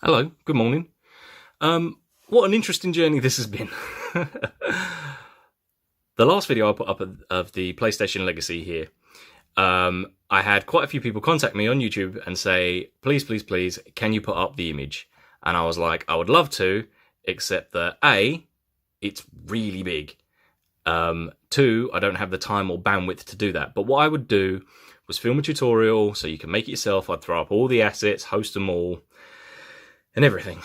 Hello, good morning. What an interesting journey this has been. The last video I put up of the PlayStation Legacy here, I had quite a few people contact me on YouTube and say, please, can you put up the image? And I was like, I would love to, except that A, it's really big. 2, I don't have the time or bandwidth to do that. But what I would do was film a tutorial so you can make it yourself. I'd throw up all the assets, host them all, and everything.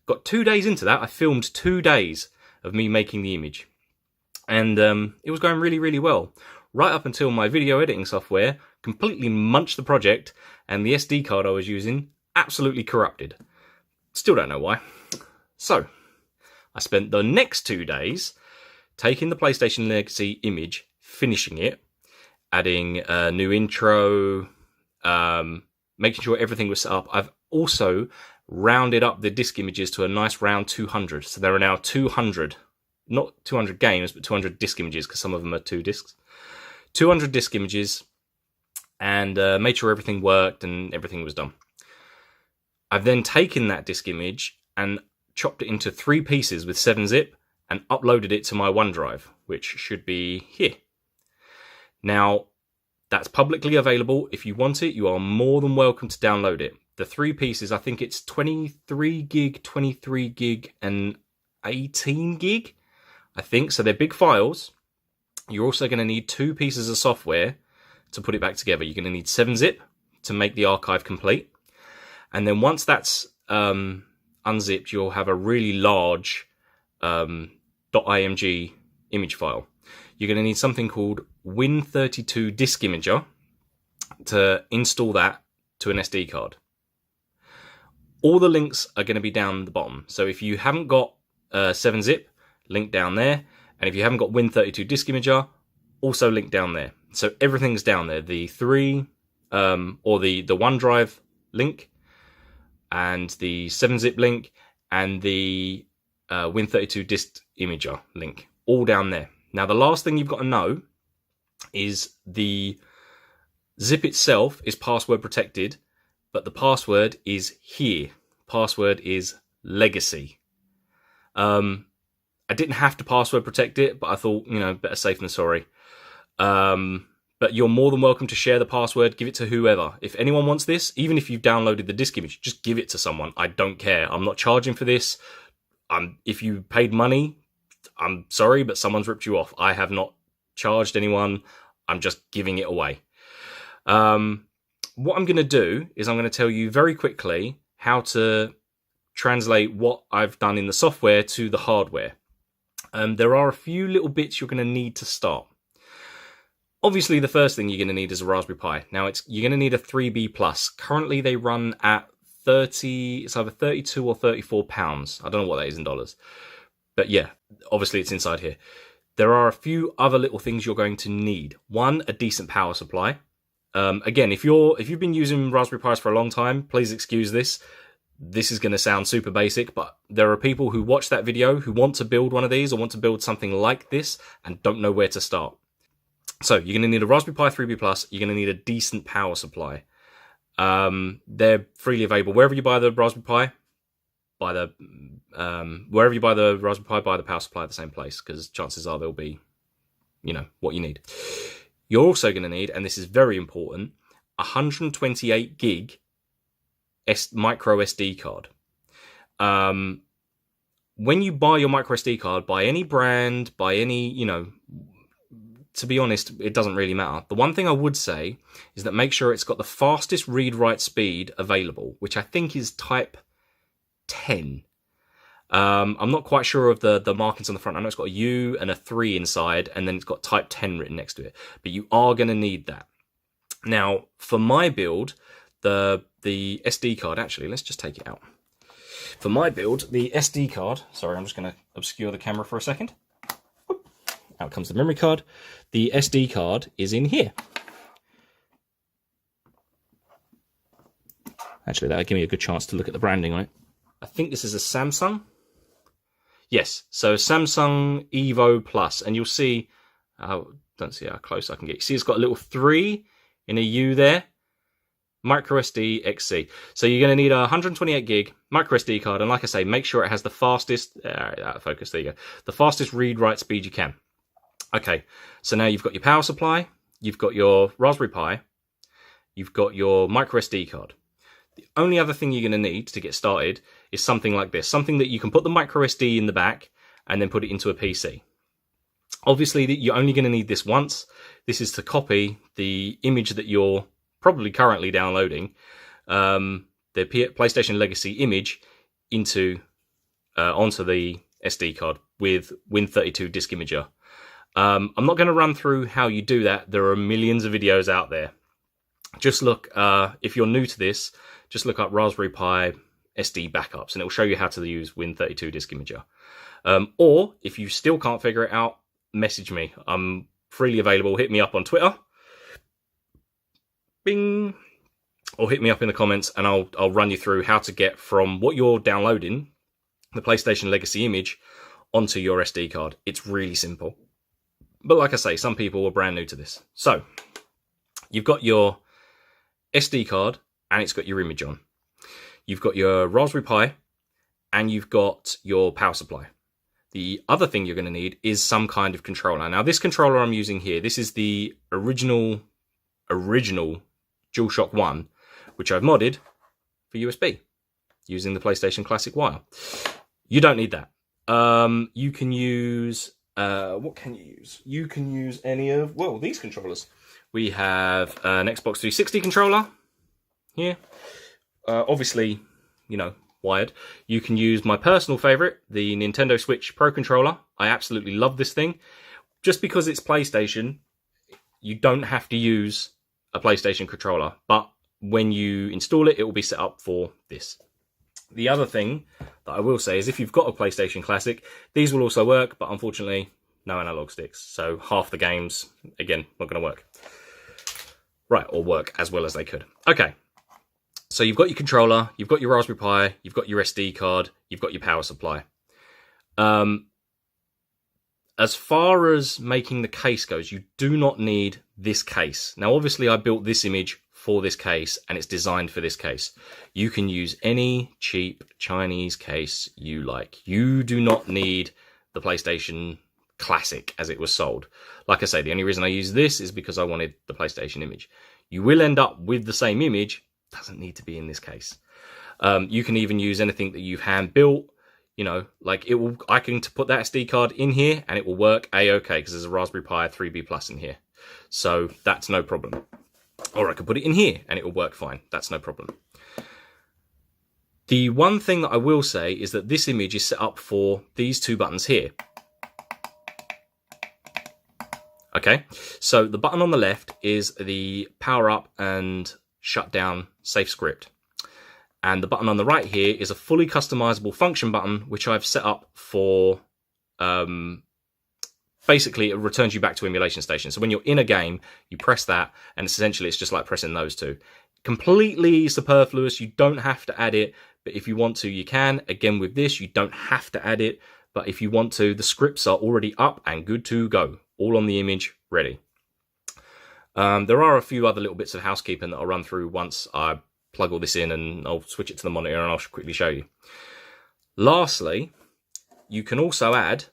Got 2 days into that. I filmed 2 days of me making the image. And it was going really, really well. Right up until my video editing software completely munched the project and the SD card I was using absolutely corrupted. Still don't know why. So, I spent the next 2 days taking the PlayStation Legacy image, finishing it, adding a new intro, making sure everything was set up. I've also rounded up the disc images to a nice round 200. So there are now 200, not 200 games, but 200 disc images, because some of them are 2 discs. 200 disc images, and made sure everything worked and everything was done. I've then taken that disc image and chopped it into 3 pieces with 7-zip and uploaded it to my OneDrive, which should be here. Now, that's publicly available. If you want it, you are more than welcome to download it. The 3 pieces, I think it's 23 gig, 23 gig, and 18 gig, I think. So they're big files. You're also going to need 2 pieces of software to put it back together. You're going to need 7-zip to make the archive complete. And then once that's unzipped, you'll have a really large .img image file. You're going to need something called Win32 Disk Imager to install that to an SD card. All the links are going to be down the bottom. So if you haven't got 7-zip, link down there. And if you haven't got Win32 Disk Imager, also link down there. So everything's down there. The 3, or the OneDrive link, and the 7-zip link, and the Win32 Disk Imager link, all down there. Now, the last thing you've got to know is the zip itself is password protected, but the password is here. Password is legacy. I didn't have to password protect it, but I thought, better safe than sorry. But you're more than welcome to share the password, give it to whoever. If anyone wants this, even if you've downloaded the disk image, just give it to someone. I don't care. I'm not charging for this. If you paid money, I'm sorry, but someone's ripped you off. I have not charged anyone. I'm just giving it away. What I'm going to do is I'm going to tell you very quickly how to translate what I've done in the software to the hardware. There are a few little bits you're going to need to start. Obviously, the first thing you're going to need is a Raspberry Pi. Now, you're going to need a 3B+. Currently, they run at it's either 32 or 34 pounds. I don't know what that is in dollars. But yeah, obviously it's inside here. There are a few other little things you're going to need. One, a decent power supply. Again, if you've been using Raspberry Pis for a long time, please excuse this. This is going to sound super basic, but there are people who watch that video who want to build one of these or want to build something like this and don't know where to start. So you're going to need a Raspberry Pi 3B+. You're going to need a decent power supply. They're freely available wherever you buy the Raspberry Pi. Wherever you buy the Raspberry Pi, buy the power supply at the same place, because chances are they'll be, what you need. You're also going to need, and this is very important, 128 gig micro SD card. When you buy your micro SD card, by any brand, by any, to be honest, it doesn't really matter. The one thing I would say is that make sure it's got the fastest read-write speed available, which I think is type 10. I'm not quite sure of the markings on the front. I know it's got a U and a 3 inside, and then it's got type 10 written next to it. But you are going to need that. Now, for my build, the SD card, actually, let's just take it out. For my build, the SD card, sorry, I'm just going to obscure the camera for a second. Out comes the memory card. The SD card is in here. Actually, that'll give me a good chance to look at the branding on it. I think this is a Samsung. Yes, so Samsung Evo Plus, and you'll see, don't see how close I can get. You see it's got a little 3 in a U there. micro SD XC. So you're going to need a 128 gig micro SD card, and like I say, make sure it has the fastest focus. There you go, the fastest read-write speed you can. Okay, so now you've got your power supply, you've got your Raspberry Pi, you've got your micro SD card. The only other thing you're going to need to get started is something like this, something that you can put the micro SD in the back and then put it into a PC. Obviously, you're only going to need this once. This is to copy the image that you're probably currently downloading, the PlayStation Legacy image, onto the SD card with Win32 Disk Imager. I'm not going to run through how you do that. There are millions of videos out there. Just look, if you're new to this, just look up Raspberry Pi SD backups, and it will show you how to use Win32 Disk Imager. Or if you still can't figure it out, message me. I'm freely available. Hit me up on Twitter. Bing. Or hit me up in the comments, and I'll run you through how to get from what you're downloading, the PlayStation Legacy image, onto your SD card. It's really simple. But like I say, some people are brand new to this. So, you've got your SD card, and it's got your image on. You've got your Raspberry Pi, and you've got your power supply. The other thing you're going to need is some kind of controller. Now, this controller I'm using here, this is the original DualShock 1, which I've modded for USB using the PlayStation Classic wire. You don't need that. You can use... what can you use? You can use any of, well, these controllers. We have an Xbox 360 controller here. Obviously, wired. You can use my personal favorite, the Nintendo Switch Pro Controller. I absolutely love this thing. Just because it's PlayStation, you don't have to use a PlayStation controller, but when you install it, it will be set up for this. The other thing that I will say is if you've got a PlayStation Classic, these will also work, but unfortunately, no analog sticks. So half the games, again, not going to work. Right, or work as well as they could. Okay. So you've got your controller, you've got your Raspberry Pi, you've got your SD card, you've got your power supply. As far as making the case goes, you do not need this case. Now, obviously, I built this image for this case, and it's designed for this case. You can use any cheap Chinese case you like. You do not need the PlayStation Classic as it was sold. Like I say, the only reason I use this is because I wanted the PlayStation image. You will end up with the same image. Doesn't need to be in this case. You can even use anything that you've hand built. Like it will. I can put that SD card in here and it will work a-okay because there's a Raspberry Pi 3B Plus in here, so that's no problem. Or I could put it in here and it will work fine. That's no problem. The one thing that I will say is that this image is set up for these two buttons here. Okay, so the button on the left is the power up and shut down safe script. And the button on the right here is a fully customizable function button, which I've set up for, basically it returns you back to emulation station. So when you're in a game, you press that, and essentially it's just like pressing those two. Completely superfluous, you don't have to add it, but if you want to, you can. Again, with this, you don't have to add it, but if you want to, the scripts are already up and good to go. All on the image, ready. There are a few other little bits of housekeeping that I'll run through once I plug all this in, and I'll switch it to the monitor and I'll quickly show you. Lastly, you can also add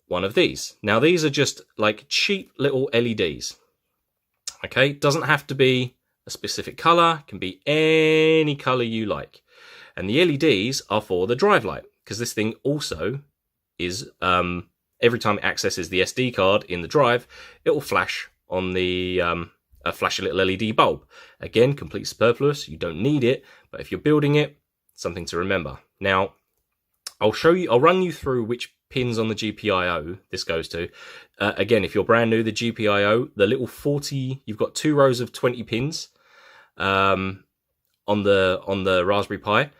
one of these. Now, these are just like cheap little LEDs. Okay, doesn't have to be a specific color, can be any color you like. And the LEDs are for the drive light, because this thing also is, every time it accesses the SD card in the drive, it will flash on the flash a little LED bulb. Again, complete superfluous. You don't need it, but if you're building it, something to remember. Now, I'll run you through which pins on the GPIO this goes to. Again, if you're brand new, the GPIO, the little 40, you've got 2 rows of 20 pins on the Raspberry Pi,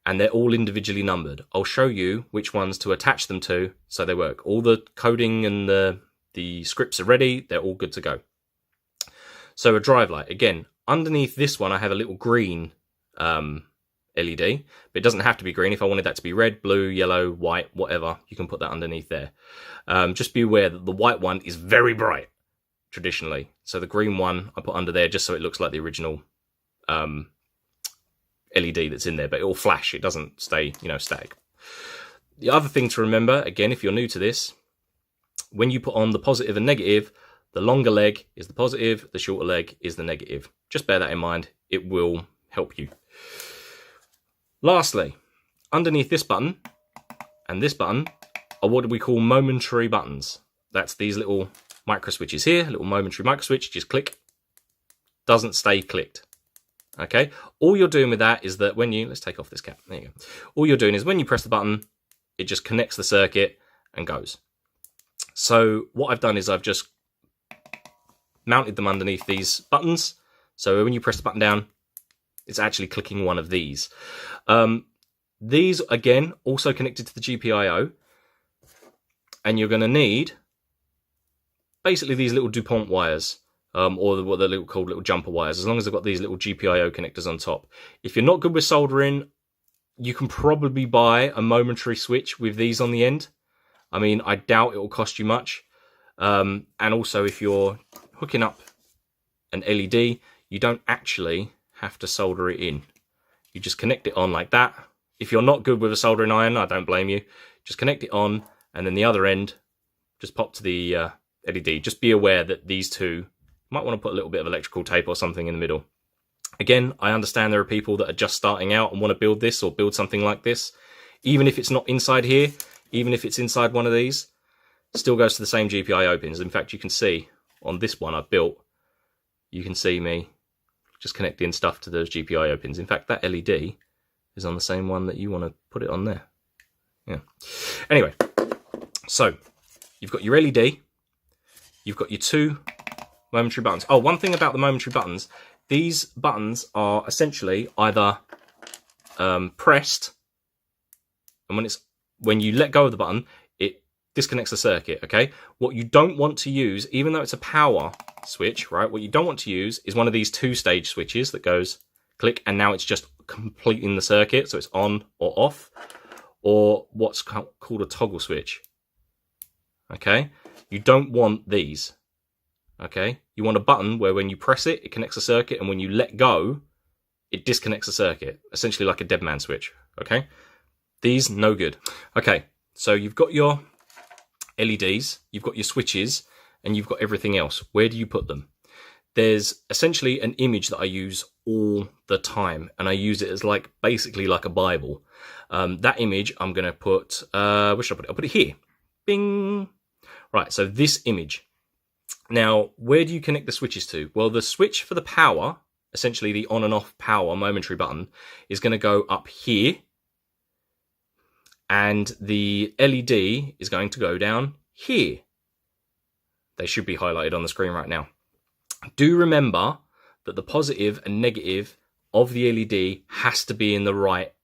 and they're all individually numbered. I'll show you which ones to attach them to so they work. All the coding and the scripts are ready. They're all good to go. So a drive light. Again, underneath this one, I have a little green LED, but it doesn't have to be green. If I wanted that to be red, blue, yellow, white, whatever, you can put that underneath there. Just be aware that the white one is very bright, traditionally. So the green one I put under there just so it looks like the original LED that's in there, but it will flash. It doesn't stay, static. The other thing to remember, again, if you're new to this, when you put on the positive and negative, the longer leg is the positive, the shorter leg is the negative. Just bear that in mind. It will help you. Lastly, underneath this button and this button are what we call momentary buttons. That's these little micro switches here, little momentary micro switch. Just click, doesn't stay clicked. Okay, all you're doing with that is that when you, let's take off this cap, there you go. All you're doing is when you press the button, it just connects the circuit and goes. So what I've done is I've just mounted them underneath these buttons. So when you press the button down, it's actually clicking one of these. These, again, also connected to the GPIO. And you're going to need basically these little DuPont wires, or what they're called little jumper wires, as long as they've got these little GPIO connectors on top. If you're not good with soldering, you can probably buy a momentary switch with these on the end. I mean, I doubt it will cost you much. And also, if you're hooking up an LED, you don't actually have to solder it in. You just connect it on like that. If you're not good with a soldering iron, I don't blame you. Just connect it on, and then the other end, just pop to the LED. Just be aware that these two, you might want to put a little bit of electrical tape or something in the middle. Again, I understand there are people that are just starting out and want to build this or build something like this. Even if it's not inside here, even if it's inside one of these, still goes to the same GPIO pins. In fact, you can see on this one I built, you can see me just connecting stuff to those GPIO pins. In fact, that LED is on the same one that you want to put it on there. Yeah. Anyway, so you've got your LED, you've got your two momentary buttons. Oh, one thing about the momentary buttons, these buttons are essentially either pressed, and when you let go of the button, it disconnects the circuit, okay? What you don't want to use, even though it's a power switch, right? What you don't want to use is one of these two-stage switches that goes click, and now it's just completing the circuit, so it's on or off, or what's called a toggle switch, okay? You don't want these, okay? You want a button where when you press it, it connects the circuit, and when you let go, it disconnects the circuit, essentially like a dead man switch, okay? These, no good. Okay, so you've got your LEDs, you've got your switches, and you've got everything else. Where do you put them? There's essentially an image that I use all the time, and I use it as basically like a Bible. That image I'm going to put, where should I put it? I'll put it here. Bing! Right, so this image. Now, where do you connect the switches to? Well, the switch for the power, essentially the on and off power momentary button, is going to go up here. And the LED is going to go down here. They should be highlighted on the screen right now. Do remember that the positive and negative of the LED has to be in the right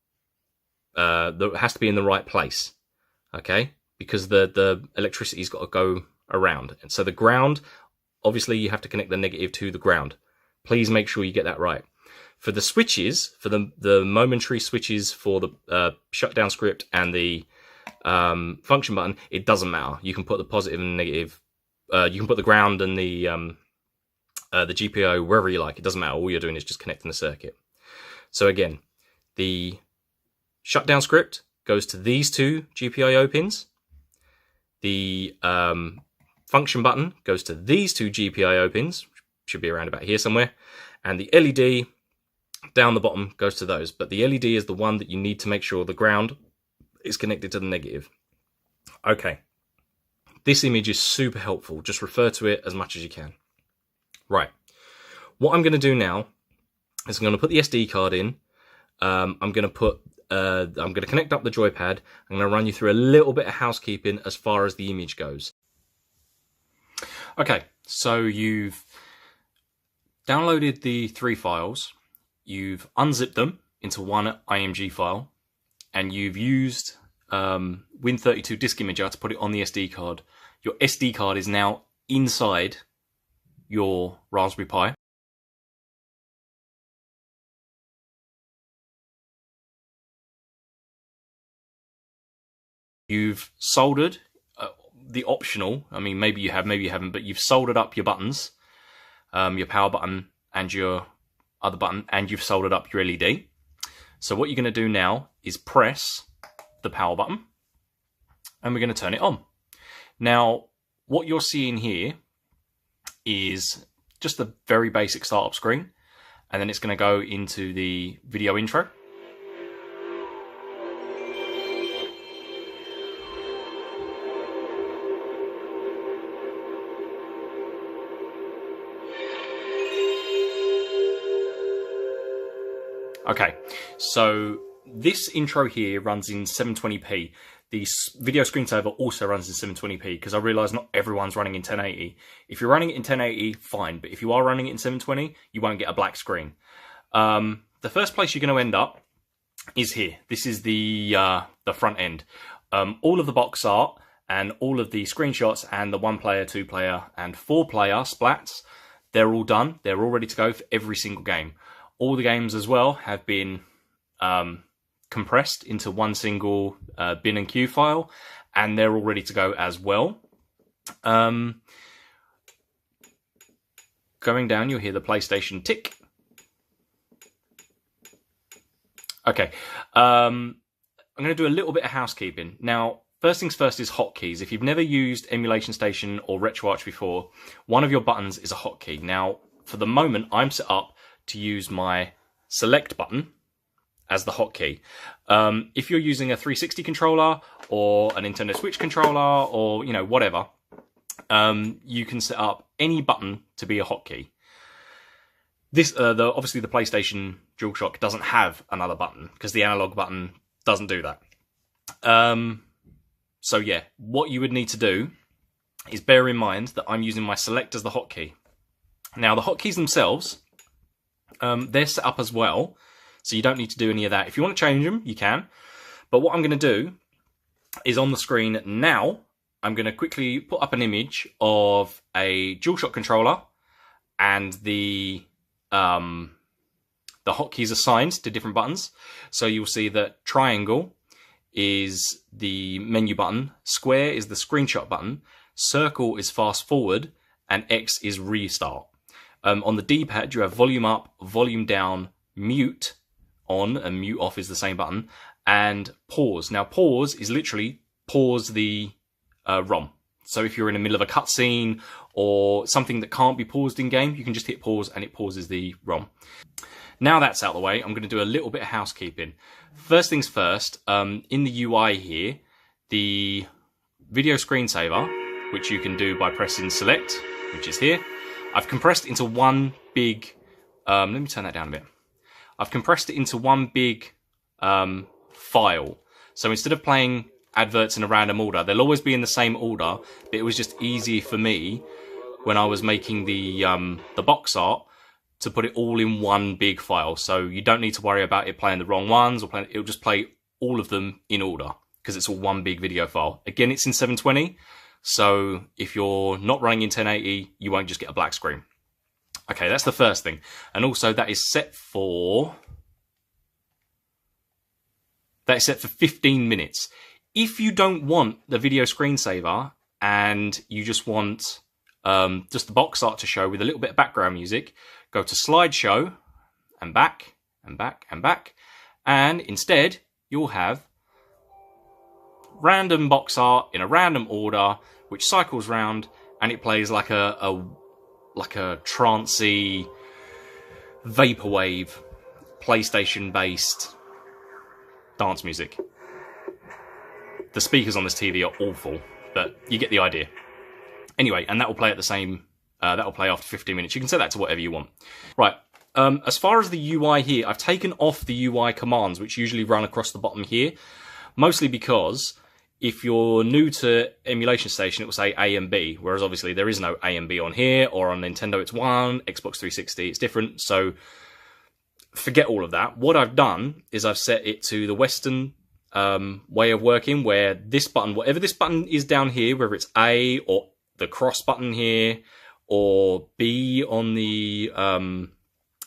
place, okay? Because the electricity's got to go around, and so the ground, obviously, you have to connect the negative to the ground. Please make sure you get that right. For the switches, for the momentary switches for the shutdown script and the function button, it doesn't matter. You can put the positive and negative. You can put the ground and the GPIO wherever you like. It doesn't matter. All you're doing is just connecting the circuit. So again, the shutdown script goes to these two GPIO pins. The function button goes to these two GPIO pins. Should be around about here somewhere. And the LED down the bottom goes to those. But the LED is the one that you need to make sure the ground is connected to the negative. Okay. This image is super helpful. Just refer to it as much as you can. Right. What I'm going to do now is I'm going to put the SD card in. I'm going to connect up the joypad. I'm going to run you through a little bit of housekeeping as far as the image goes. Okay, so you've downloaded the 3 files. You've unzipped them into one IMG file, and you've used Win32 Disk Imager to put it on the SD card. Your SD card is now inside your Raspberry Pi. You've soldered the optional, I mean, maybe you have, maybe you haven't, but you've soldered up your buttons, your power button and your other button, and you've soldered up your LED. So what you're going to do now is press the power button, and we're going to turn it on. Now, what you're seeing here is just the very basic startup screen, and then it's going to go into the video intro. Okay, so this intro here runs in 720p. The video screensaver also runs in 720p because I realise not everyone's running in 1080. If you're running it in 1080, fine, but if you are running it in 720, you won't get a black screen. The first place you're going to end up is here. This is the front end. All of the box art and all of the screenshots and the 1-player, 2-player and 4-player splats, they're all done. They're all ready to go for every single game. All the games as well have been compressed into one single bin and queue file, and they're all ready to go as well. Going down, you'll hear the PlayStation tick. Okay, I'm going to do a little bit of housekeeping. Now, first things first is hotkeys. If you've never used Emulation Station or RetroArch before, one of your buttons is a hotkey. Now, for the moment, I'm set up to use my select button as the hotkey. If you're using a 360 controller or a Nintendo Switch controller or, you know, whatever, you can set up any button to be a hotkey. This, obviously the PlayStation DualShock doesn't have another button because the analog button doesn't do that. So yeah, what you would need to do is bear in mind that I'm using my select as the hotkey. Now the hotkeys themselves, they're set up as well, so you don't need to do any of that. If you want to change them, you can. But what I'm going to do is on the screen now, I'm going to quickly put up an image of a DualShock controller and the hotkeys assigned to different buttons. So you'll see that triangle is the menu button, square is the screenshot button, circle is fast forward, and X is restart. On the D-pad, you have volume up, volume down, mute on, and mute off is the same button, and pause. Now, pause is literally pause the ROM. So if you're in the middle of a cutscene or something that can't be paused in-game, you can just hit pause and it pauses the ROM. Now that's out of the way, I'm going to do a little bit of housekeeping. First things first, in the UI here, the video screensaver, which you can do by pressing select, which is here, I've compressed into one big, let me turn that down a bit. I've compressed it into one big file. So instead of playing adverts in a random order, they'll always be in the same order, but it was just easy for me when I was making the box art to put it all in one big file. So you don't need to worry about it playing the wrong ones, or it'll just play all of them in order because it's all one big video file. Again, it's in 720. So if you're not running in 1080, you won't just get a black screen. Okay, that's the first thing. And also that is set for 15 minutes. If you don't want the video screensaver and you just want just the box art to show with a little bit of background music, go to slideshow and back and back and back. And instead you'll have random box art in a random order, which cycles round, and it plays like a trancey vaporwave PlayStation-based dance music. The speakers on this TV are awful, but you get the idea. Anyway, and that will play at the same. That will play after 15 minutes. You can set that to whatever you want. Right. As far as the UI here, I've taken off the UI commands, which usually run across the bottom here, mostly because if you're new to Emulation Station, it will say A and B, whereas obviously there is no A and B on here, or on Nintendo it's 1, Xbox 360 it's different, so forget all of that. What I've done is I've set it to the Western way of working, where this button, whatever this button is down here, whether it's A or the cross button here, or B on the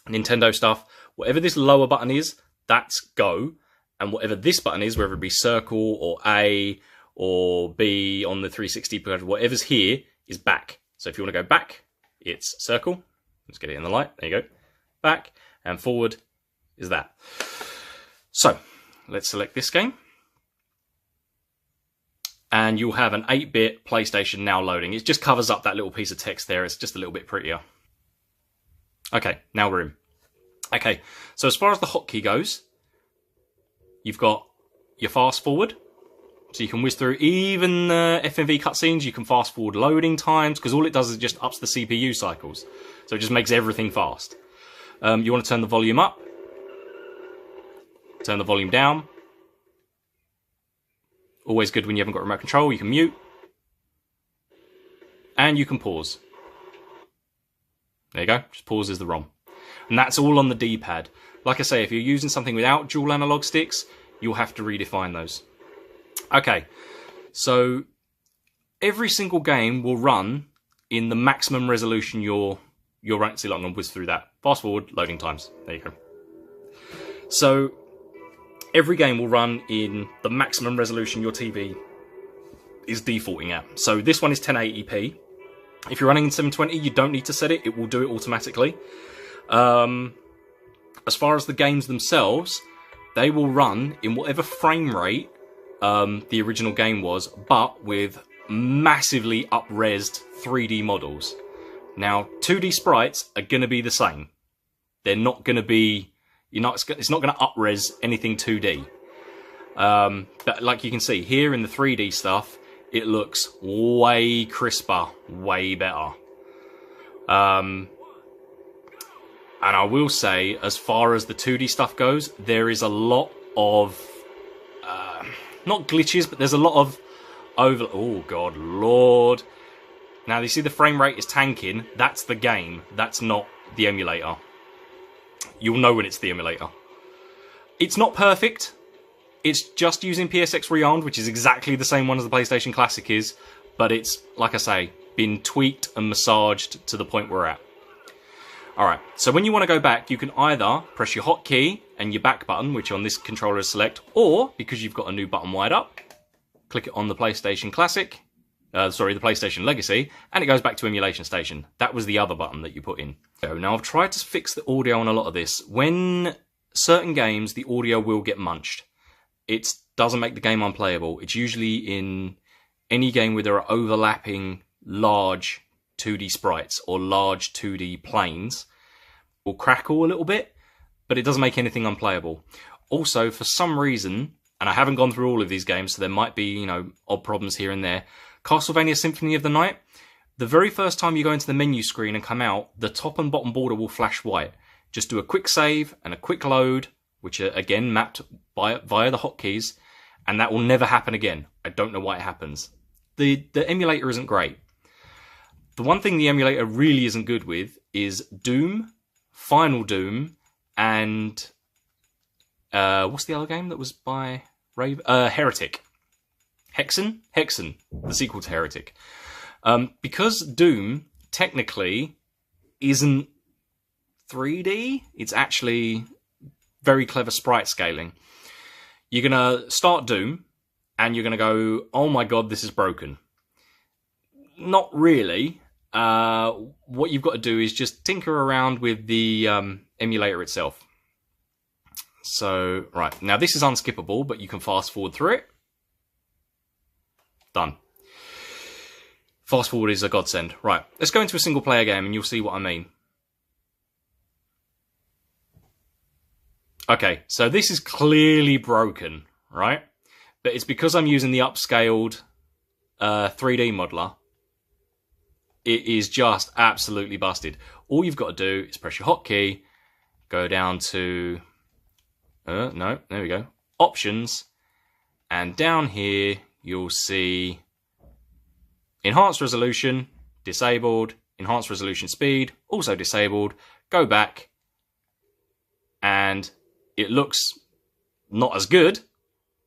Nintendo stuff, whatever this lower button is, that's go. And whatever this button is, whether it be circle or A or B on the 360, whatever's here is back. So if you want to go back, it's circle. Let's get it in the light. There you go. back, and forward is that. So let's select this game. And you'll have an 8-bit PlayStation now loading. It just covers up that little piece of text there. It's just a little bit prettier. Okay, now we're in. Okay, so as far as the hotkey goes, you've got your fast forward. So you can whiz through even the FMV cutscenes. You can fast forward loading times, because all it does is just ups the CPU cycles. So it just makes everything fast. You want to turn the volume up. Turn the volume down. Always good when you haven't got remote control. You can mute. And you can pause. There you go. Just pauses the ROM. And that's all on the D-pad. Like I say, if you're using something without dual analog sticks, you'll have to redefine those. Okay. So every single game will run in the maximum resolution you're running. See, I'm going to whiz through that. Fast forward, loading times. There you go. So every game will run in the maximum resolution your TV is defaulting at. So this one is 1080p. If you're running in 720, you don't need to set it. It will do it automatically. As far as the games themselves, they will run in whatever frame rate the original game was, but with massively up-resed 3D models. Now, 2D sprites are going to be the same. They're not going to be... it's not going to up-res anything 2D. But like you can see, here in the 3D stuff, it looks way crisper, way better. And I will say, as far as the 2D stuff goes, there is a lot of... not glitches, but there's a lot of... Oh, God, Lord. Now, you see the frame rate is tanking. That's the game. That's not the emulator. You'll know when it's the emulator. It's not perfect. It's just using PSX Rearmed, which is exactly the same one as the PlayStation Classic is. But it's, like I say, been tweaked and massaged to the point we're at. Alright, so when you want to go back, you can either press your hotkey and your back button, which on this controller is select, or, because you've got a new button wired up, click it on the PlayStation Classic, the PlayStation Legacy, and it goes back to Emulation Station. That was the other button that you put in. Now, I've tried to fix the audio on a lot of this. When certain games, the audio will get munched. It doesn't make the game unplayable. It's usually in any game where there are overlapping large 2D sprites or large 2D planes. Will crackle a little bit, but it doesn't make anything unplayable. Also, for some reason, and I haven't gone through all of these games, so there might be, odd problems here and there. Castlevania Symphony of the Night, the very first time you go into the menu screen and come out, the top and bottom border will flash white. Just do a quick save and a quick load, which are again mapped via the hotkeys, and that will never happen again. I don't know why it happens. The emulator isn't great. The one thing the emulator really isn't good with is Doom, Final Doom, and what's the other game that was by Heretic? Hexen, the sequel to Heretic. Because Doom technically isn't 3D, it's actually very clever sprite scaling. You're going to start Doom, and you're going to go, oh my god, this is broken. Not really. What you've got to do is just tinker around with the emulator itself. So, right, now this is unskippable, but you can fast forward through it. Done. Fast forward is a godsend. Right, let's go into a single player game and you'll see what I mean. Okay, so this is clearly broken, right? But it's because I'm using the upscaled 3D modeler. It is just absolutely busted. All you've got to do is press your hotkey, go down to... no, there we go. Options. And down here, you'll see enhanced resolution, disabled, enhanced resolution speed, also disabled. Go back, and it looks not as good,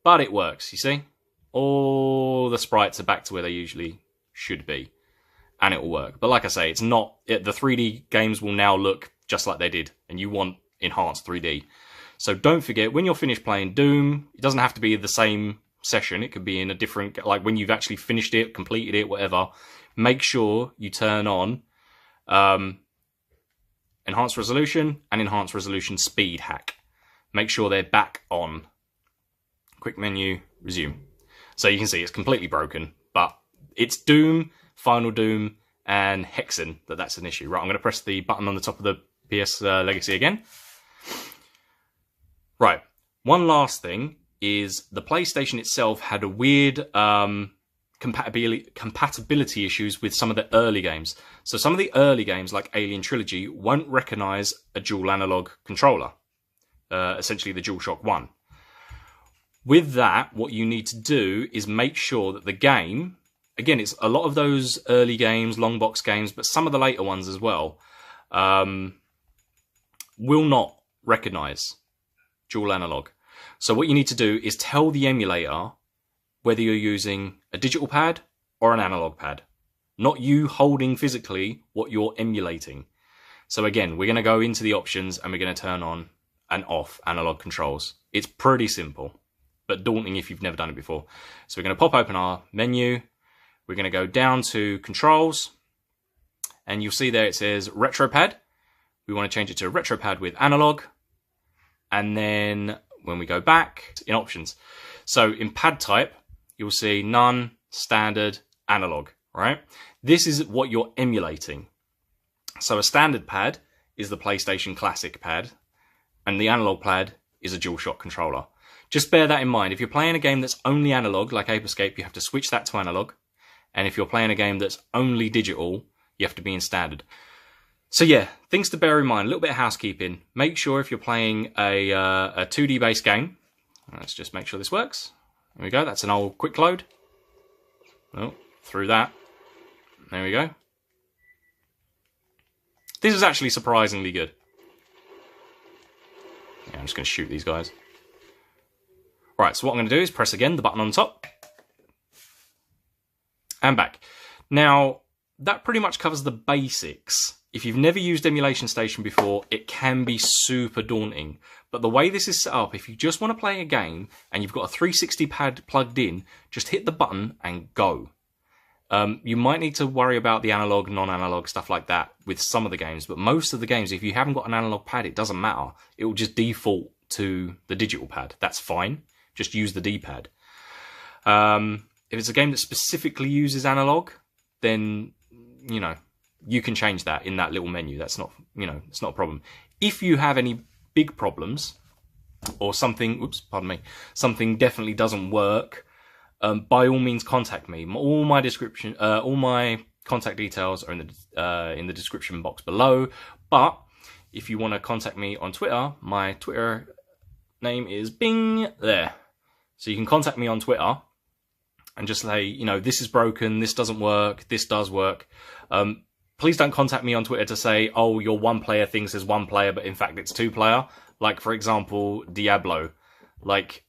but it works, you see? All the sprites are back to where they usually should be, and it will work. But like I say, it's not... the 3D games will now look just like they did, and you want enhanced 3D. So don't forget, when you're finished playing Doom, it doesn't have to be the same session. It could be in a different... like when you've actually finished it, completed it, whatever. Make sure you turn on enhanced resolution and enhanced resolution speed hack. Make sure they're back on. Quick menu, resume. So you can see it's completely broken, but it's Doom, Final Doom, and Hexen that's an issue. Right, I'm going to press the button on the top of the PS Legacy again. Right, one last thing is the PlayStation itself had a weird compatibility issues with some of the early games. So some of the early games, like Alien Trilogy, won't recognise a dual analog controller, essentially the DualShock 1. With that, what you need to do is make sure that the game, again, it's a lot of those early games, long box games, but some of the later ones as well, will not recognise dual analog. So what you need to do is tell the emulator whether you're using a digital pad or an analog pad, not you holding physically what you're emulating. So again, we're going to go into the options and we're going to turn on and off analog controls. It's pretty simple, but daunting if you've never done it before. So we're going to pop open our menu. We're going to go down to controls, and you'll see there it says retro pad. We want to change it to retro pad with analog. And then when we go back in options, so in pad type, you'll see none, standard, analog, right? This is what you're emulating. So a standard pad is the PlayStation Classic pad, and the analog pad is a DualShock controller. Just bear that in mind. If you're playing a game that's only analog, like Ape Escape, you have to switch that to analog. And if you're playing a game that's only digital, you have to be in standard. So yeah, things to bear in mind. A little bit of housekeeping. Make sure if you're playing a 2D based game, let's just make sure this works. There we go. That's an old quick load. Oh, through that. There we go. This is actually surprisingly good. Yeah, I'm just going to shoot these guys. Right, so what I'm going to do is press again the button on top. And back. Now, that pretty much covers the basics. If you've never used Emulation Station before, it can be super daunting. But the way this is set up, if you just want to play a game and you've got a 360 pad plugged in, just hit the button and go. You might need to worry about the analog, non-analog, stuff like that with some of the games. But most of the games, if you haven't got an analog pad, it doesn't matter. It will just default to the digital pad. That's fine. Just use the D-pad. If it's a game that specifically uses analog, then, you know, you can change that in that little menu. That's not, you know, it's not a problem. If you have any big problems or something, oops, pardon me, something definitely doesn't work, by all means contact me. All my description, all my contact details are in the description box below. But if you want to contact me on Twitter, my Twitter name is Bing there. So you can contact me on Twitter and just say, you know, this is broken, this doesn't work, this does work. Please don't contact me on Twitter to say, oh, your one player thinks there's one player, but in fact it's two player. Like, for example, Diablo. Like,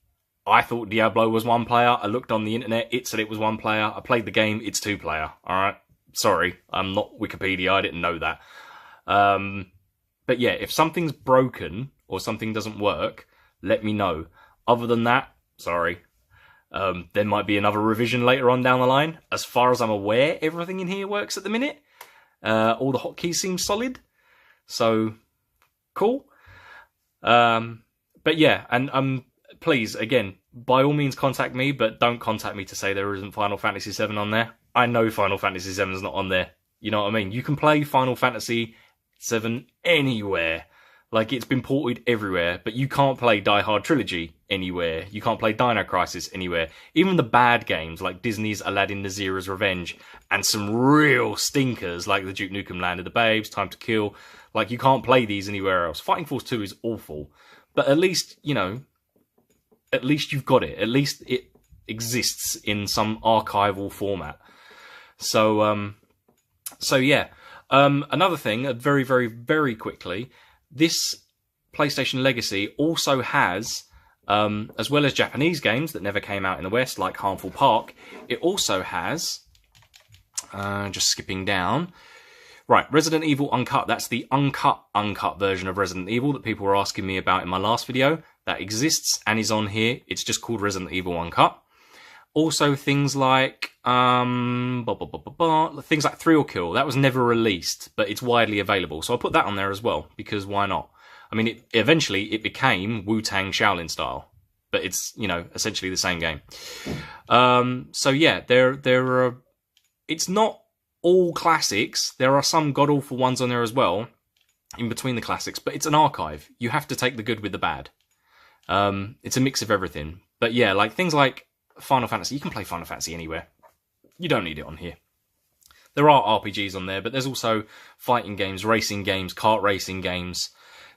I thought Diablo was one player. I looked on the internet, it said it was one player. I played the game, it's two player. All right, sorry, I'm not Wikipedia, I didn't know that. But yeah, if something's broken or something doesn't work, let me know. Other than that, sorry. There might be another revision later on down the line. As far as I'm aware, everything in here works at the minute. All the hotkeys seem solid. So, cool. But yeah, and please, again, by all means contact me, but don't contact me to say there isn't Final Fantasy VII on there. I know Final Fantasy VII is not on there. You know what I mean? You can play Final Fantasy VII anywhere. Like, it's been ported everywhere, but you can't play Die Hard Trilogy anywhere. You can't play Dino Crisis anywhere. Even the bad games, like Disney's Aladdin Nazira's Revenge, and some real stinkers, like the Duke Nukem Land of the Babes, Time to Kill. Like, you can't play these anywhere else. Fighting Force 2 is awful. But at least, you know, at least you've got it. At least it exists in some archival format. So, yeah. Another thing, very, very, very quickly, this PlayStation Legacy also has, as well as Japanese games that never came out in the West, like Harmful Park, it also has, just skipping down, right, Resident Evil Uncut. That's the uncut version of Resident Evil that people were asking me about in my last video. That exists and is on here. It's just called Resident Evil Uncut. Also, things like things like Thrill Kill, that was never released, but it's widely available. So I'll put that on there as well, because why not? I mean, eventually it became Wu-Tang Shaolin style, but it's, you know, essentially the same game. So yeah, there are. It's not all classics. There are some god awful ones on there as well, in between the classics. But it's an archive. You have to take the good with the bad. It's a mix of everything. But yeah, like things like Final Fantasy. You can play Final Fantasy anywhere. You don't need it on here. There are RPGs on there, but there's also fighting games, racing games, kart racing games.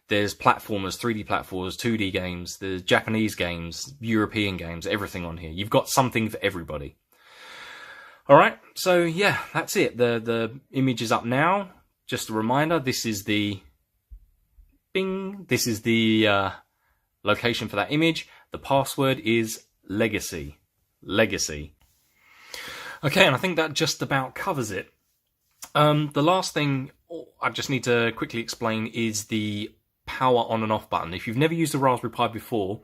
There's platformers, 3D platformers, 2D games. There's Japanese games, European games, everything on here. You've got something for everybody. All right, so yeah, that's it. The image is up now. Just a reminder, this is the bing. This is the location for that image. The password is legacy. Legacy. Okay, and I think that just about covers it. The last thing I just need to quickly explain is the power on and off button. If you've never used a Raspberry Pi before,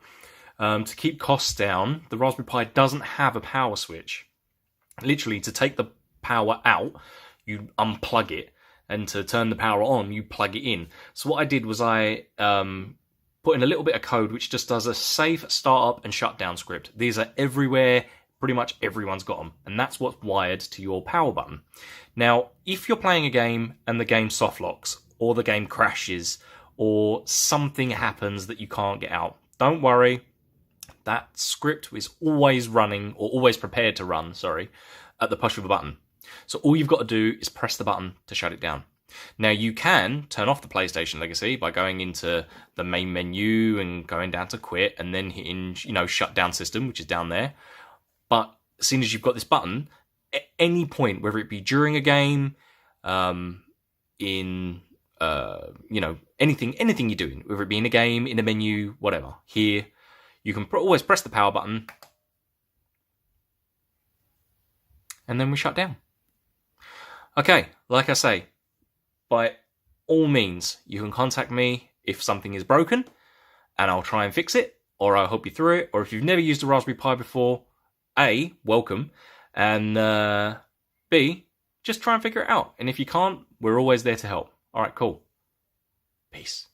to keep costs down, the Raspberry Pi doesn't have a power switch. Literally, to take the power out, you unplug it, and to turn the power on, you plug it in. So what I did was I put in a little bit of code which just does a safe startup and shutdown script. These are everywhere. Pretty much everyone's got them, and that's what's wired to your power button. Now, if you're playing a game and the game soft locks, or the game crashes, or something happens that you can't get out, don't worry. That script is always running, or always prepared to run, at the push of a button. So all you've got to do is press the button to shut it down. Now, you can turn off the PlayStation Legacy by going into the main menu and going down to quit, and then hitting, shut down system, which is down there. But as soon as you've got this button, at any point, whether it be during a game, anything you're doing, whether it be in a game, in a menu, whatever, here, you can always press the power button, and then we shut down. Okay, like I say, by all means, you can contact me if something is broken, and I'll try and fix it, or I'll help you through it, or if you've never used a Raspberry Pi before, A, welcome, and B, just try and figure it out. And if you can't, we're always there to help. All right, cool. Peace.